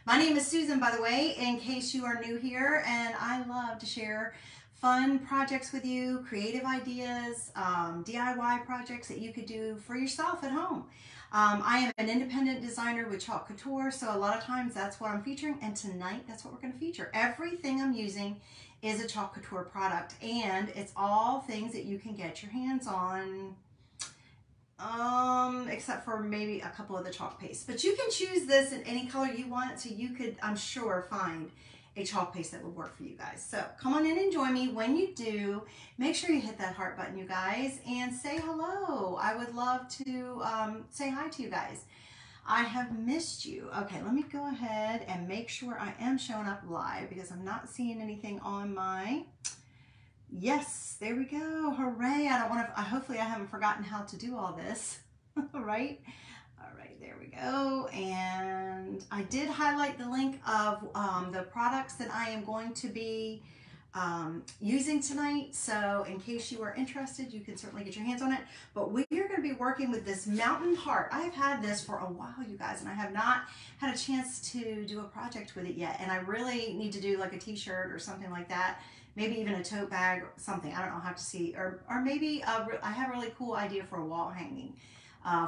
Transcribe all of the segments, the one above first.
My name is Susan, by the way, in case you are new here, and I love to share fun projects with you, creative ideas, DIY projects that you could do for yourself at home. I am an independent designer with Chalk Couture, so a lot of times that's what I'm featuring, and tonight that's what we're going to feature. Everything I'm using is a Chalk Couture product, and it's all things that you can get your hands on, except for maybe a couple of the chalk paste. But you can choose this in any color you want, so you could, I'm sure, find a chalk paste that would work for you guys. So come on in and join me. When you do, make sure you hit that heart button, you guys, and say hello. I would love to say hi to you guys. I have missed you. Okay, let me go ahead and make sure I am showing up live because I'm not seeing anything on my... Yes, there we go. Hooray. I don't want to, hopefully I haven't forgotten how to do all this, right? All right, there we go. And I did highlight the link of the products that I am going to be using tonight. So in case you are interested, you can certainly get your hands on it. But we are going to be working with this mountain heart. I've had this for a while, you guys, and I have not had a chance to do a project with it yet. And I really need to do like a t-shirt or something like that. Maybe even a tote bag or something. I don't know, I'll have to see. Or maybe I have a really cool idea for a wall hanging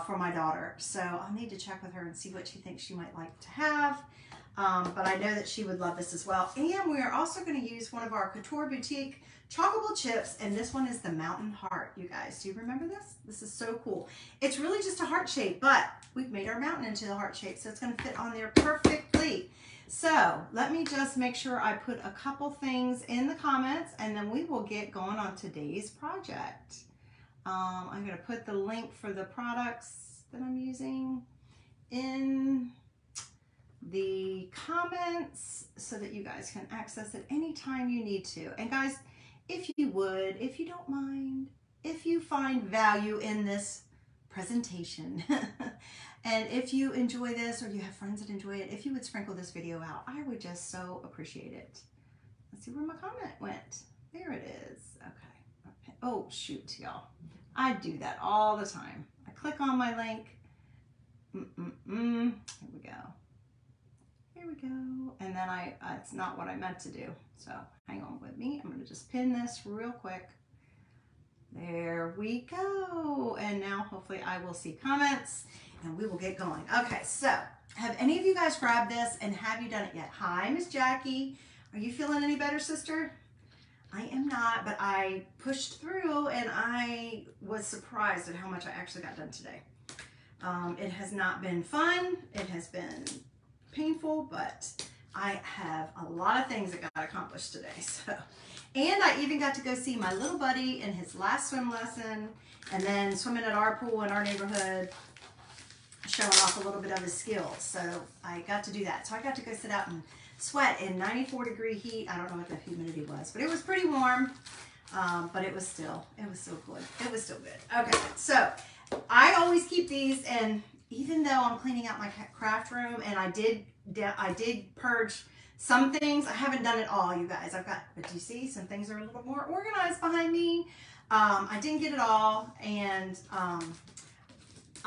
for my daughter. So I'll need to check with her and see what she thinks she might like to have. But I know that she would love this as well. And we are also going to use one of our Couture Boutique chalkable chips. And this one is the Mountain Heart, you guys. Do you remember this? This is so cool. It's really just a heart shape, but we've made our mountain into the heart shape. So it's going to fit on there perfectly. So let me just make sure I put a couple things in the comments, and then we will get going on today's project. I'm going to put the link for the products that I'm using in the comments so that you guys can access it anytime you need to. And guys, if you would, if you don't mind, if you find value in this presentation, and if you enjoy this or you have friends that enjoy it, if you would sprinkle this video out, I would just so appreciate it. Let's see where my comment went. There it is. Okay. Oh, shoot, y'all. I do that all the time. I click on my link. Here we go. Here we go. And then it's not what I meant to do. So hang on with me. I'm going to just pin this real quick. There we go. And now hopefully I will see comments and we will get going. Okay, so have any of you guys grabbed this, and have you done it yet? Hi, Miss Jackie. Are you feeling any better, sister? I am not, but I pushed through and I was surprised at how much I actually got done today. It has not been fun. It has been painful, but I have a lot of things that got accomplished today. So, and I even got to go see my little buddy in his last swim lesson, and then swimming at our pool in our neighborhood, showing off a little bit of his skills. So I got to do that. So I got to go sit out and sweat in 94-degree heat. I don't know what the humidity was, but it was pretty warm. But it was still good. It was still good. Okay, so I always keep these, and even though I'm cleaning out my craft room, and I did purge some things, I haven't done it all, you guys. But you see, some things are a little more organized behind me. I didn't get it all, and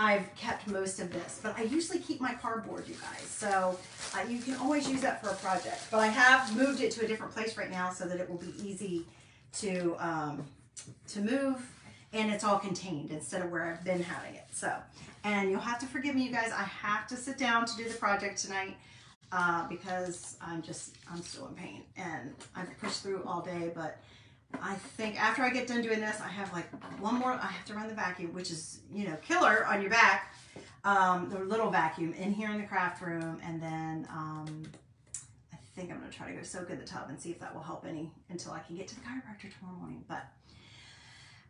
I've kept most of this, but I usually keep my cardboard, you guys. So you can always use that for a project. But I have moved it to a different place right now so that it will be easy to move, and it's all contained instead of where I've been having it. So, and you'll have to forgive me, you guys. I have to sit down to do the project tonight because I'm still in pain, and I've pushed through all day. But I think after I get done doing this, I have like one more. I have to run the vacuum, which is, you know, killer on your back. The little vacuum in here in the craft room, and then I think I'm gonna try to go soak in the tub and see if that will help any until I can get to the chiropractor tomorrow morning. But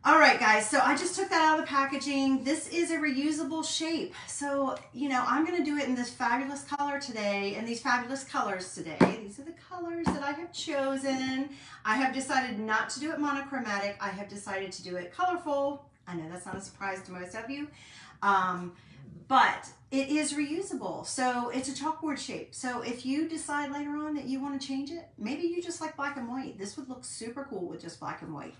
all right, guys, so I just took that out of the packaging. This is a reusable shape. So, you know, I'm gonna do it in this fabulous color today, and these fabulous colors today. These are the colors that I have chosen. I have decided not to do it monochromatic. I have decided to do it colorful. I know that's not a surprise to most of you, but it is reusable. So it's a chalkboard shape. So if you decide later on that you want to change it, maybe you just like black and white. This would look super cool with just black and white.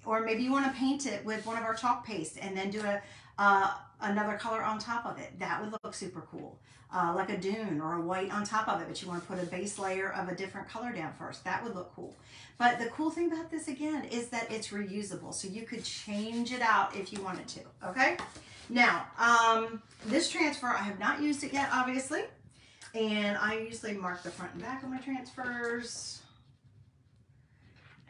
Or maybe you want to paint it with one of our chalk paste and then do another color on top of it. That would look super cool. like a dune or a white on top of it, but you want to put a base layer of a different color down first. That would look cool. But the cool thing about this again is that it's reusable, so you could change it out if you wanted to, okay? Now, this transfer, I have not used it yet, obviously, and I usually mark the front and back of my transfers.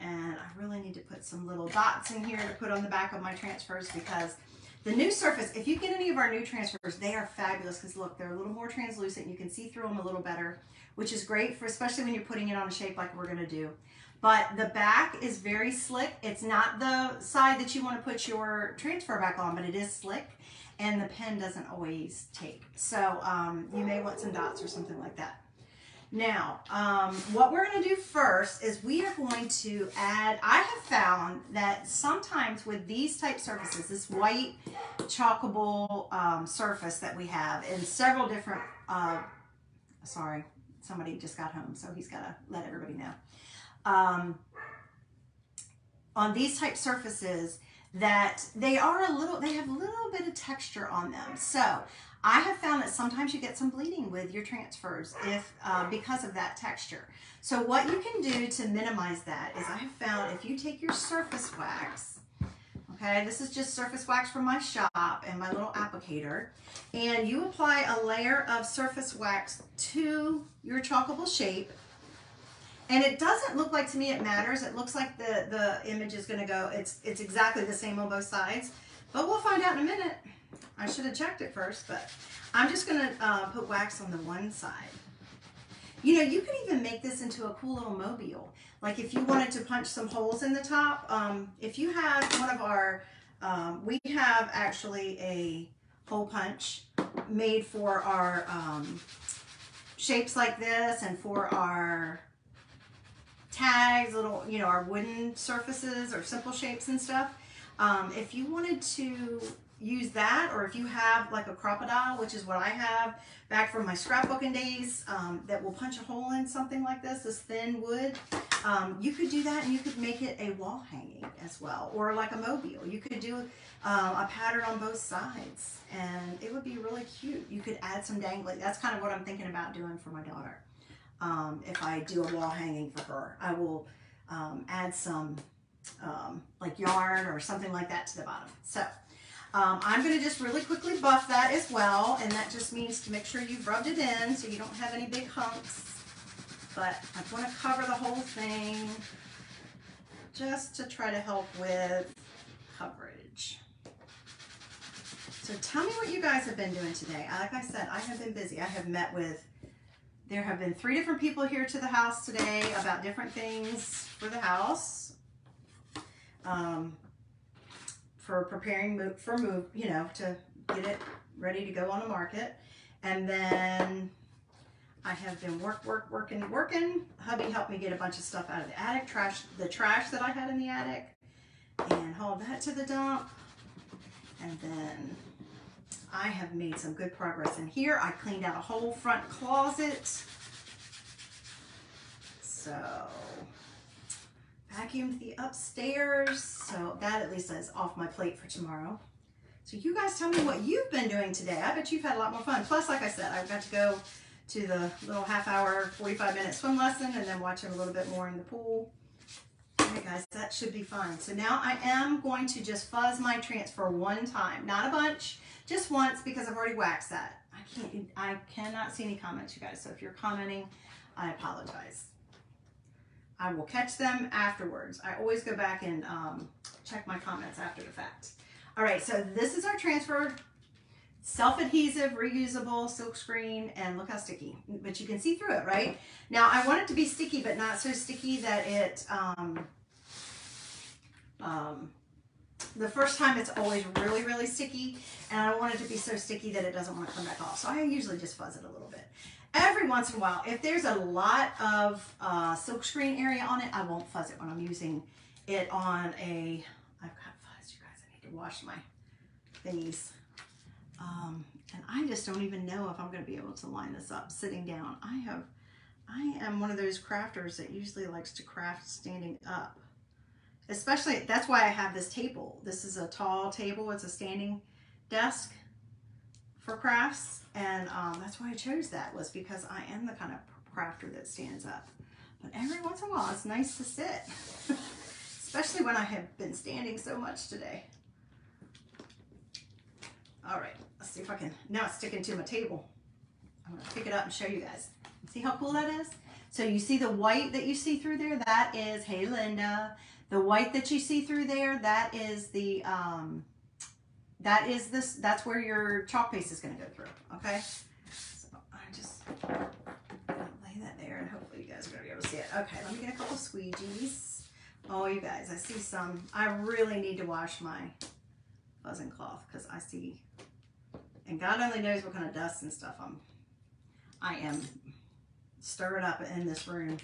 And I really need to put some little dots in here to put on the back of my transfers, because the new surface, if you get any of our new transfers, they are fabulous because look, they're a little more translucent. You can see through them a little better, which is great for, especially when you're putting it on a shape like we're gonna do. But the back is very slick. It's not the side that you want to put your transfer back on, but it is slick, and the pen doesn't always take. So you may want some dots or something like that. Now, what we're going to do first is we are going to add, I have found that sometimes with these type surfaces, this white chalkable surface that we have in several different, sorry, somebody just got home, so he's got to let everybody know. On these type surfaces, that they have a little bit of texture on them. So I have found that sometimes you get some bleeding with your transfers if because of that texture. So what you can do to minimize that is I have found if you take your surface wax, okay, this is just surface wax from my shop and my little applicator, and you apply a layer of surface wax to your chalkable shape. And it doesn't look like, to me, it matters. It looks like the image is going to go, it's exactly the same on both sides. But we'll find out in a minute. I should have checked it first, but I'm just going to put wax on the one side. You know, you could even make this into a cool little mobile. Like if you wanted to punch some holes in the top, if you have one of our, we have actually a hole punch made for our shapes like this and for our tags, little, you know, our wooden surfaces or simple shapes and stuff. If you wanted to use that, or if you have like a crocodile, which is what I have back from my scrapbooking days, that will punch a hole in something like this thin wood, you could do that and you could make it a wall hanging as well, or like a mobile. You could do a pattern on both sides and it would be really cute. You could add some dangling. That's kind of what I'm thinking about doing for my daughter. If I do a wall hanging for her, I will add some like yarn or something like that to the bottom. So I'm going to just really quickly buff that as well, and that just means to make sure you've rubbed it in so you don't have any big humps. But I'm going to cover the whole thing just to try to help with coverage. So tell me what you guys have been doing today. Like I said, I have been busy. I have met with, there have been 3 different people here to the house today about different things for the house. For preparing you know, to get it ready to go on the market. And then I have been working. Hubby helped me get a bunch of stuff out of the attic, the trash that I had in the attic, and hauled that to the dump. And then I have made some good progress in here. I cleaned out a whole front closet. So vacuumed the upstairs. So that at least is off my plate for tomorrow. So you guys tell me what you've been doing today. I bet you've had a lot more fun. Plus, like I said, I've got to go to the little half-hour, 45-minute swim lesson and then watch him a little bit more in the pool. Okay, guys, that should be fine. So now I am going to just fuzz my transfer one time. Not a bunch, just once, because I've already waxed that. I cannot see any comments, you guys. So if you're commenting, I apologize. I will catch them afterwards. I always go back and check my comments after the fact. All right, so this is our transfer. Self-adhesive, reusable, silk screen, and look how sticky. But you can see through it, right? Now, I want it to be sticky, but not so sticky that it, the first time it's always really, really sticky, and I don't want it to be so sticky that it doesn't want to come back off. So I usually just fuzz it a little bit. Every once in a while, if there's a lot of silk screen area on it, I won't fuzz it when I'm using it on a, I've got fuzz, you guys, I need to wash my thingies. And I just don't even know if I'm going to be able to line this up sitting down. I am one of those crafters that usually likes to craft standing up. Especially, that's why I have this table. This is a tall table. It's a standing desk for crafts, and that's why I chose that, was because I am the kind of crafter that stands up. But every once in a while, it's nice to sit, especially when I have been standing so much today. All right, let's see if I can, now it's sticking to my table. I'm gonna pick it up and show you guys. See how cool that is? So you see the white that you see through there? That is, hey Linda. The white that you see through there, that is the, that's where your chalk paste is gonna go through, okay? So I just lay that there and hopefully you guys are gonna be able to see it. Okay, let me get a couple squeegees. Oh, you guys, I see some. I really need to wash my fuzzing cloth because I see, and God only knows what kind of dust and stuff I am stirring up in this room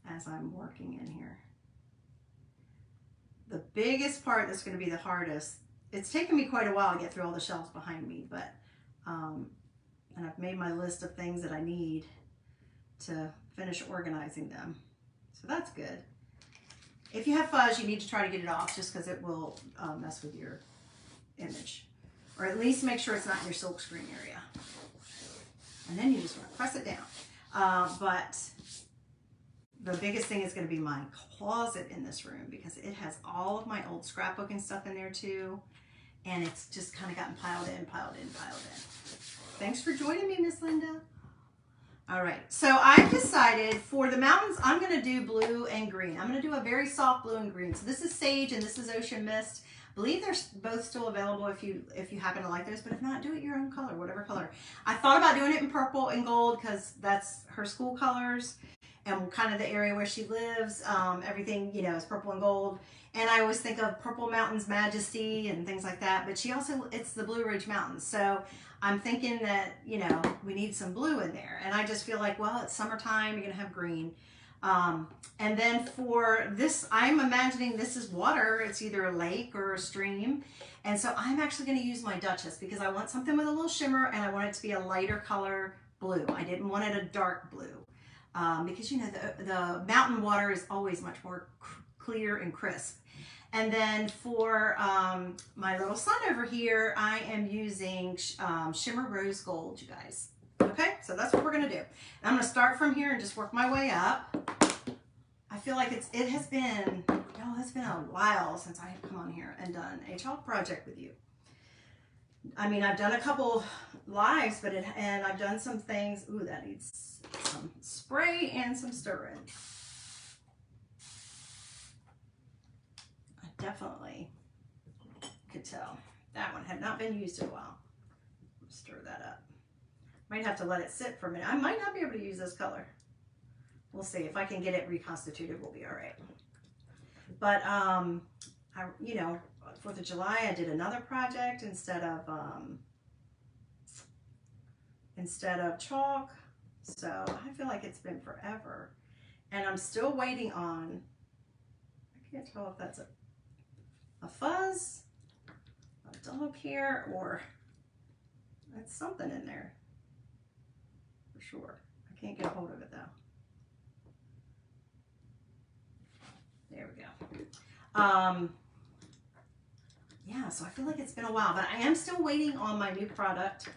as I'm working in here. The biggest part that's going to be the hardest, it's taken me quite a while to get through all the shelves behind me, but and I've made my list of things that I need to finish organizing them, so that's good. If you have fuzz, you need to try to get it off just because it will mess with your image, or at least make sure it's not in your silk screen area. And then you just want to press it down. But the biggest thing is going to be my closet in this room, because it has all of my old scrapbooking stuff in there too. And it's just kind of gotten piled in. Thanks for joining me, Miss Linda. All right, so I've decided for the mountains, I'm going to do blue and green. I'm going to do a very soft blue and green. So this is Sage and this is Ocean Mist. I believe they're both still available if you happen to like those, but if not, do it your own color, whatever color. I thought about doing it in purple and gold because that's her school colors and kind of the area where she lives. Everything, you know, is purple and gold. And I always think of Purple Mountains Majesty and things like that, but she also, it's the Blue Ridge Mountains. So I'm thinking that, you know, we need some blue in there. And I just feel like, well, it's summertime, you're gonna have green. And then for this, I'm imagining this is water. It's either a lake or a stream. And so I'm actually going to use my Duchess because I want something with a little shimmer and I want it to be a lighter color blue. I didn't want it a dark blue because, you know, the mountain water is always much more clear and crisp. And then for my little son over here, I am using Shimmer Rose Gold, you guys. Okay, so that's what we're gonna do. And I'm gonna start from here and just work my way up. I feel like it has been a while since I have come on here and done a chalk project with you. I mean, I've done a couple lives, and I've done some things. Ooh, that needs some spray and some stirring. I definitely could tell that one had not been used in a while. Stir that up. Might have to let it sit for a minute. I might not be able to use this color. We'll see. If I can get it reconstituted, we'll be all right. But, you know, 4th of July, I did another project instead of chalk. So I feel like it's been forever. And I'm still waiting on, I can't tell if that's a fuzz, a dog hair, or that's something in there. Sure. I can't get a hold of it though. There we go. Yeah, so I feel like it's been a while, but I am still waiting on my new product.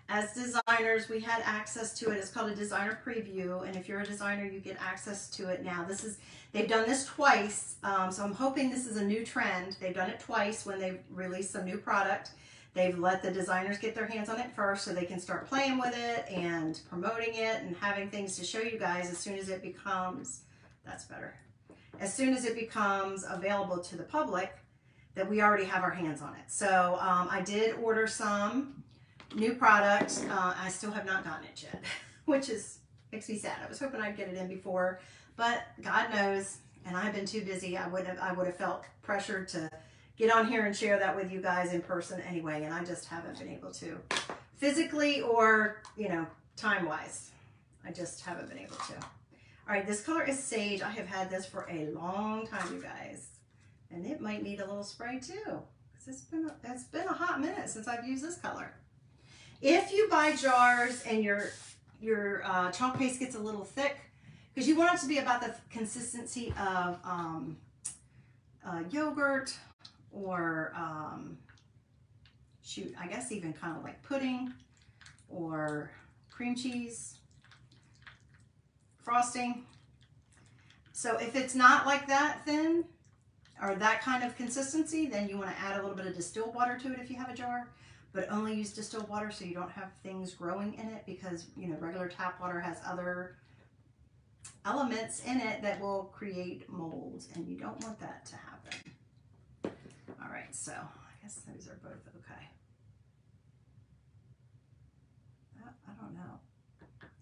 As designers, we had access to it. It's called a designer preview, and if you're a designer, you get access to it now. They've done this twice, so I'm hoping this is a new trend. They've done it twice when they've released some new product. They've let the designers get their hands on it first so they can start playing with it and promoting it and having things to show you guys as soon as it becomes, that's better, as soon as it becomes available to the public, that we already have our hands on it. So I did order some new product. I still have not gotten it yet, which makes me sad. I was hoping I'd get it in before, but God knows, and I've been too busy. I would have felt pressured to get on here and share that with you guys in person anyway, and I just haven't been able to physically or, you know, time-wise. I just haven't been able to. All right, this color is Sage. I have had this for a long time, you guys, and it might need a little spray too, because it's been a hot minute since I've used this color. If you buy jars and your chalk paste gets a little thick, because you want it to be about the consistency of yogurt or shoot, I guess even kind of like pudding or cream cheese frosting. So if it's not like that thin or that kind of consistency, then you want to add a little bit of distilled water to it if you have a jar, but only use distilled water so you don't have things growing in it, because you know regular tap water has other elements in it that will create molds, and you don't want that to happen. All right, so I guess those are both okay. I don't know.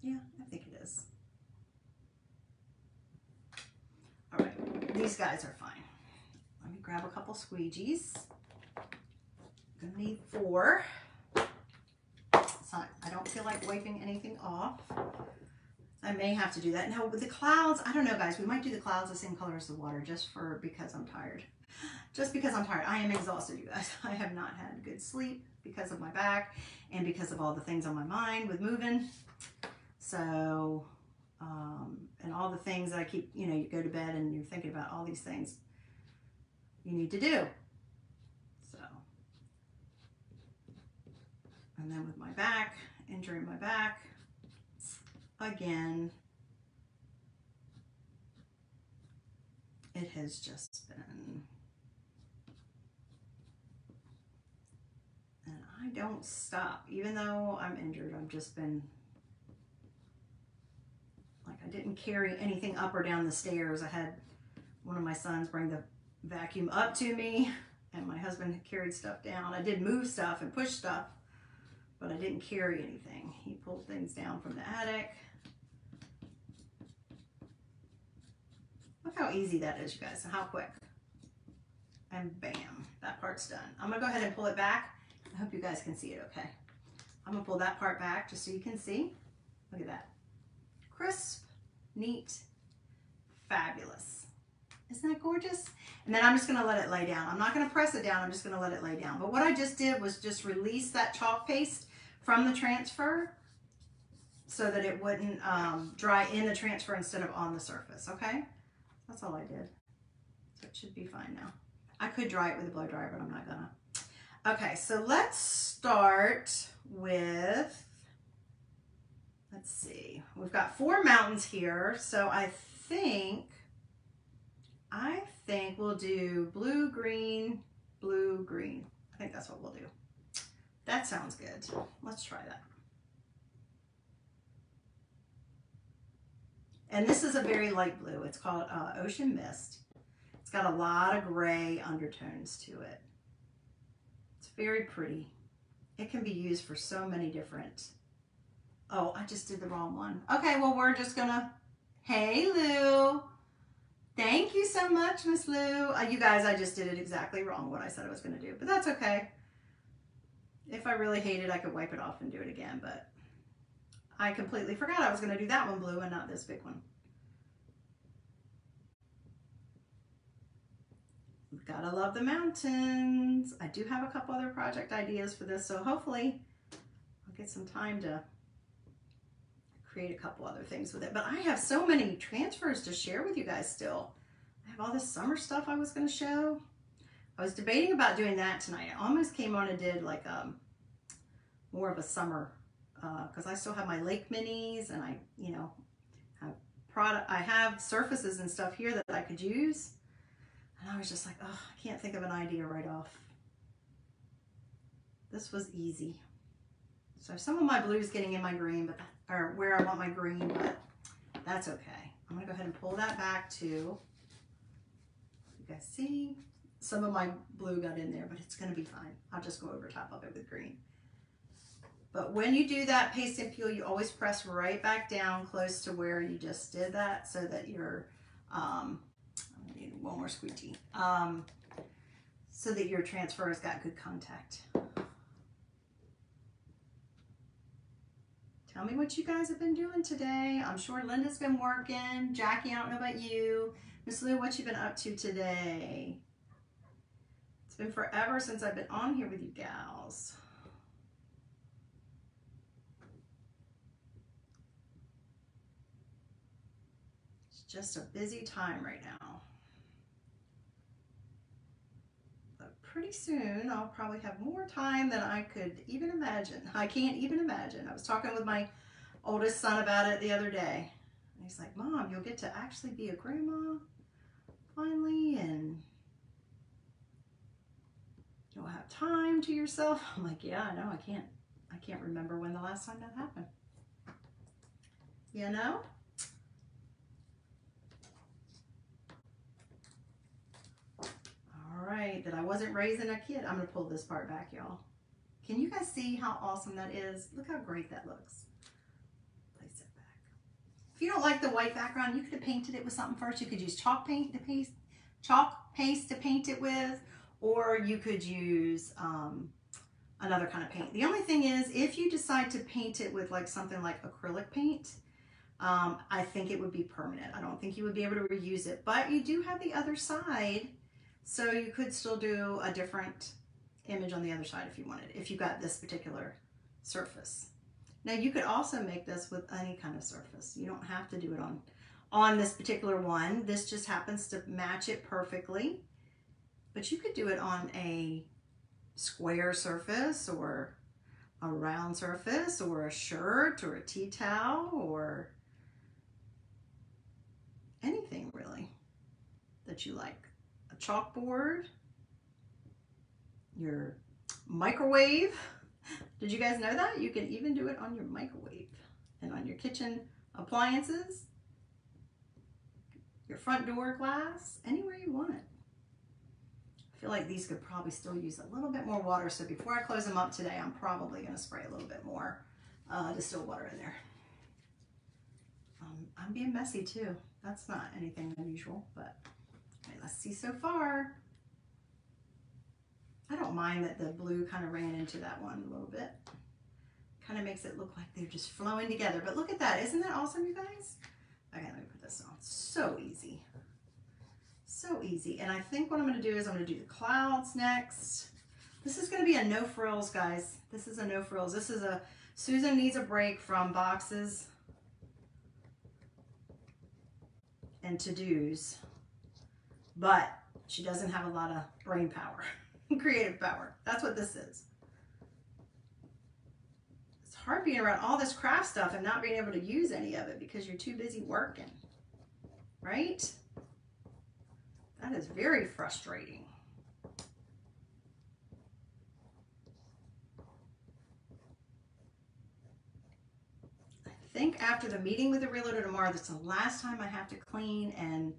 Yeah, I think it is. All right, these guys are fine. Let me grab a couple squeegees. I'm gonna need 4. I don't feel like wiping anything off. I may have to do that. Now with the clouds, I don't know guys, we might do the clouds the same color as the water just because I'm tired. Just because I'm tired. I am exhausted, you guys. I have not had good sleep because of my back and because of all the things on my mind with moving. So, and all the things that I keep, you know, you go to bed and you're thinking about all these things you need to do. So, and then with my back, injuring my back, again, it has just been, and I don't stop. Even though I'm injured, I've just been, like I didn't carry anything up or down the stairs. I had one of my sons bring the vacuum up to me, and my husband carried stuff down. I did move stuff and push stuff, but I didn't carry anything. He pulled things down from the attic. Look how easy that is, you guys, and how quick. And bam, that part's done. I'm gonna go ahead and pull it back. I hope you guys can see it okay. I'm gonna pull that part back just so you can see. Look at that. Crisp, neat, fabulous. Isn't that gorgeous? And then I'm just gonna let it lay down. I'm not gonna press it down, I'm just gonna let it lay down. But what I just did was just release that chalk paste from the transfer so that it wouldn't dry in the transfer instead of on the surface, okay? That's all I did. So it should be fine now. I could dry it with a blow dryer, but I'm not gonna. Okay, so let's start with, let's see. We've got 4 mountains here. So I think we'll do blue, green, blue, green. I think that's what we'll do. That sounds good. Let's try that. And this is a very light blue. It's called Ocean Mist. It's got a lot of gray undertones to it. It's very pretty. It can be used for so many different. Oh, I just did the wrong one. Okay, well, we're just gonna, hey, Lou. Thank you so much, Miss Lou. You guys, I just did it exactly wrong, what I said I was gonna do, but that's okay. If I really hate it, I could wipe it off and do it again, but I completely forgot I was gonna do that one blue and not this big one. Gotta love the mountains. I do have a couple other project ideas for this, so hopefully I'll get some time to create a couple other things with it. But I have so many transfers to share with you guys still. I have all this summer stuff I was gonna show. I was debating about doing that tonight. I almost came on and did like more of a summer, because I still have my lake minis, and I, you know, I have surfaces and stuff here that I could use. And I was just like, oh, I can't think of an idea right off. This was easy. So some of my blue's getting in my green, but or where I want my green, but that's okay. I'm gonna go ahead and pull that back too. You guys see? Some of my blue got in there, but it's gonna be fine. I'll just go over top of it with green. But when you do that paste and peel, you always press right back down close to where you just did that, so that your, I need one more squeegee, so that your transfer has got good contact. Tell me what you guys have been doing today. I'm sure Linda's been working. Jackie, I don't know about you. Miss Lou, what you been up to today? It's been forever since I've been on here with you gals. It's just a busy time right now. But pretty soon I'll probably have more time than I could even imagine. I can't even imagine. I was talking with my oldest son about it the other day. And he's like, Mom, you'll get to actually be a grandma finally, and you'll have time to yourself. I'm like, yeah, I know. I can't remember when the last time that happened. You know? All right, that I wasn't raising a kid. I'm gonna pull this part back, y'all. Can you guys see how awesome that is? Look how great that looks. Place it back. If you don't like the white background, you could have painted it with something first. You could use chalk paste to paint it with, or you could use another kind of paint. The only thing is, if you decide to paint it with like something like acrylic paint, I think it would be permanent. I don't think you would be able to reuse it, but you do have the other side, so you could still do a different image on the other side if you wanted, if you got this particular surface. Now you could also make this with any kind of surface. You don't have to do it on this particular one. This just happens to match it perfectly, but you could do it on a square surface or a round surface or a shirt or a tea towel or anything really that you like. A chalkboard, your microwave. Did you guys know that? You can even do it on your microwave and on your kitchen appliances, your front door glass, anywhere you want it. I feel like these could probably still use a little bit more water, so before I close them up today, I'm probably going to spray a little bit more distilled water in there. I'm being messy too. That's not anything unusual, but okay, let's see so far. I don't mind that the blue kind of ran into that one a little bit. Kind of makes it look like they're just flowing together. But look at that. Isn't that awesome, you guys? Okay, let me put this on. So easy. So easy. And I think what I'm going to do is I'm going to do the clouds next. This is going to be a no frills, guys. This is a no frills. This is a Susan needs a break from boxes and to-dos. But she doesn't have a lot of brain power. Creative power. That's what this is. It's hard being around all this craft stuff and not being able to use any of it because you're too busy working, right? That is very frustrating. I think after the meeting with the realtor tomorrow, that's the last time I have to clean and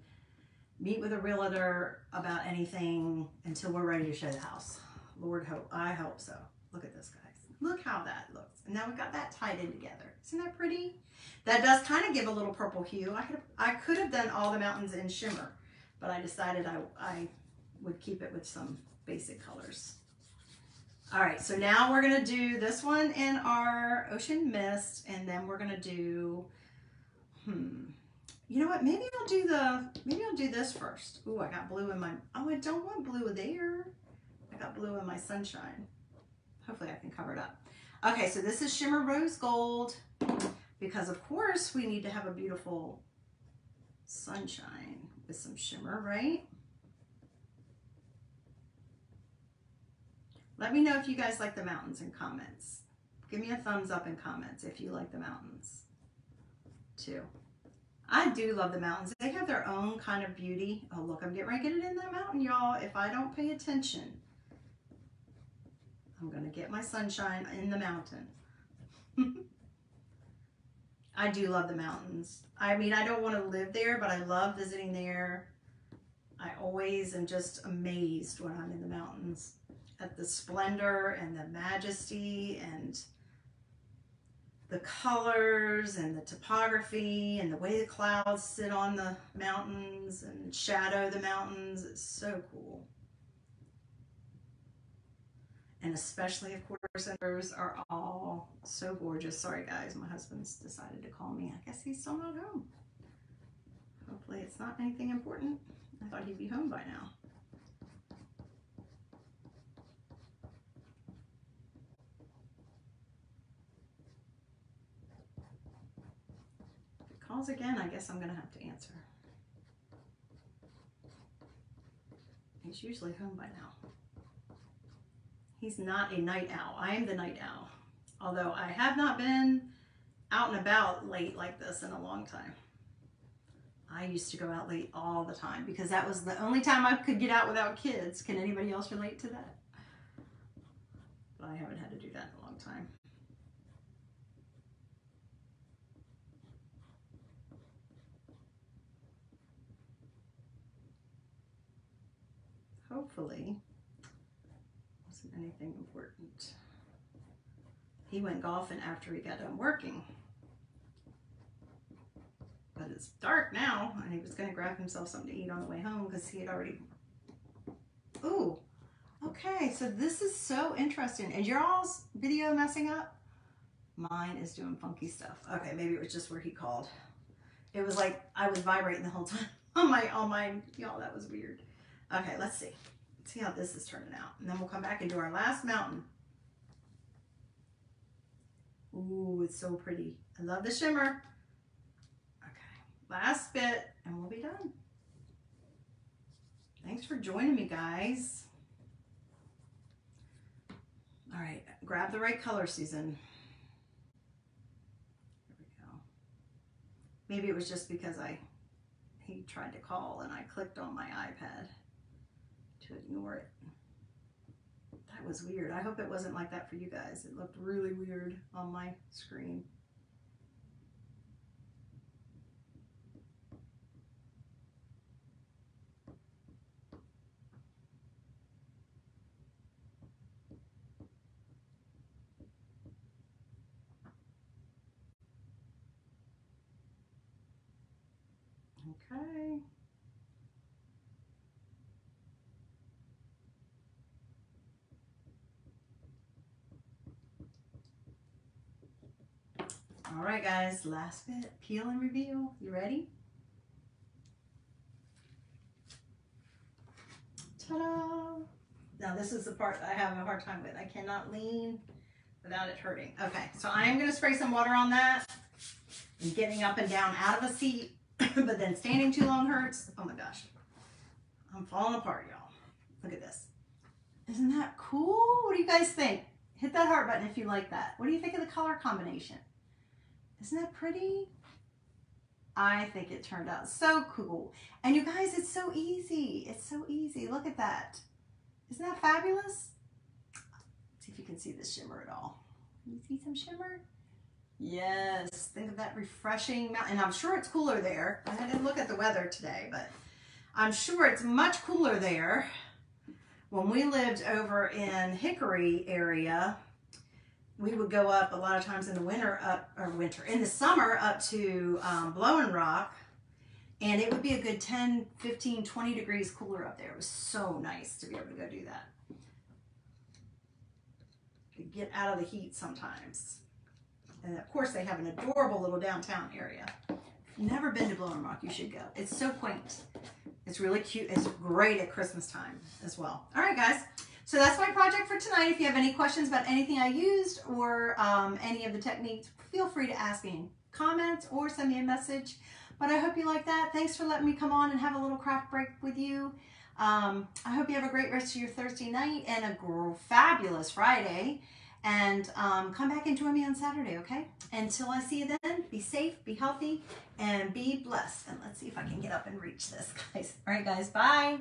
meet with a realtor about anything until we're ready to show the house. Lord hope, I hope so. Look at this, guys. Look how that looks. And now we've got that tied in together. Isn't that pretty? That does kind of give a little purple hue. I could have done all the mountains in shimmer, but I decided I would keep it with some basic colors. All right, so now we're gonna do this one in our Ocean Mist, and then we're gonna do, you know what? Maybe I'll do this first. Ooh, I got blue in my, oh, I don't want blue there. I got blue in my Sunshine. Hopefully I can cover it up. Okay, so this is Shimmer Rose Gold because of course we need to have a beautiful sunshine with some shimmer, right? Let me know if you guys like the mountains in comments. Give me a thumbs up in comments if you like the mountains too. I do love the mountains. They have their own kind of beauty. Oh, look, I'm getting ready to get it in that mountain, y'all. If I don't pay attention, I'm going to get my sunshine in the mountain. I do love the mountains. I mean, I don't want to live there, but I love visiting there. I always am just amazed when I'm in the mountains at the splendor and the majesty and the colors and the topography and the way the clouds sit on the mountains and shadow the mountains. It's so cool. And especially, of course, those are all so gorgeous. Sorry, guys, my husband's decided to call me. I guess he's still not home. Hopefully it's not anything important. I thought he'd be home by now. If it calls again, I guess I'm going to have to answer. He's usually home by now. He's not a night owl. I am the night owl. Although I have not been out and about late like this in a long time. I used to go out late all the time because that was the only time I could get out without kids. Can anybody else relate to that? But I haven't had to do that in a long time. Hopefully, wasn't anything important. He went golfing after he got done working. But it's dark now, and he was going to grab himself something to eat on the way home because he had already... Ooh, okay, so this is so interesting. Is your all's video messing up? Mine is doing funky stuff. Okay, maybe it was just where he called. It was like I was vibrating the whole time on mine. Y'all, that was weird. Okay, let's see. Let's see how this is turning out. And then we'll come back and do our last mountain. Ooh, it's so pretty. I love the shimmer. Last bit and we'll be done. Thanks for joining me, guys. All right, grab the right color, Susan. Here we go. Maybe it was just because he tried to call and I clicked on my iPad to ignore it. That was weird. I hope it wasn't like that for you guys. It looked really weird on my screen. Okay. All right, guys, last bit, peel and reveal. You ready? Ta-da! Now this is the part that I have a hard time with. I cannot lean without it hurting. Okay, so I am gonna spray some water on that. And getting up and down out of a seat, but then standing too long hurts. Oh my gosh. I'm falling apart, y'all. Look at this. Isn't that cool? What do you guys think? Hit that heart button if you like that. What do you think of the color combination? Isn't that pretty? I think it turned out so cool. And you guys, it's so easy. It's so easy. Look at that. Isn't that fabulous? Let's see if you can see this shimmer at all. Can you see some shimmer? Yes, think of that refreshing mountain. And I'm sure it's cooler there. I didn't look at the weather today, but I'm sure it's much cooler there. When we lived over in Hickory area, we would go up a lot of times in the winter, in the summer up to Blowing Rock, and it would be a good 10, 15, 20 degrees cooler up there. It was so nice to be able to go do that. To get out of the heat sometimes. And of course they have an adorable little downtown area. If you've never been to Blowing Rock, you should go. It's so quaint. It's really cute. It's great at Christmas time as well. All right, guys. So that's my project for tonight. If you have any questions about anything I used or any of the techniques, feel free to ask me in comments or send me a message. But I hope you like that. Thanks for letting me come on and have a little craft break with you. I hope you have a great rest of your Thursday night and a fabulous Friday. And come back and join me on Saturday, okay? Until I see you then, be safe, be healthy, and be blessed. And let's see if I can get up and reach this, guys. All right, guys, bye.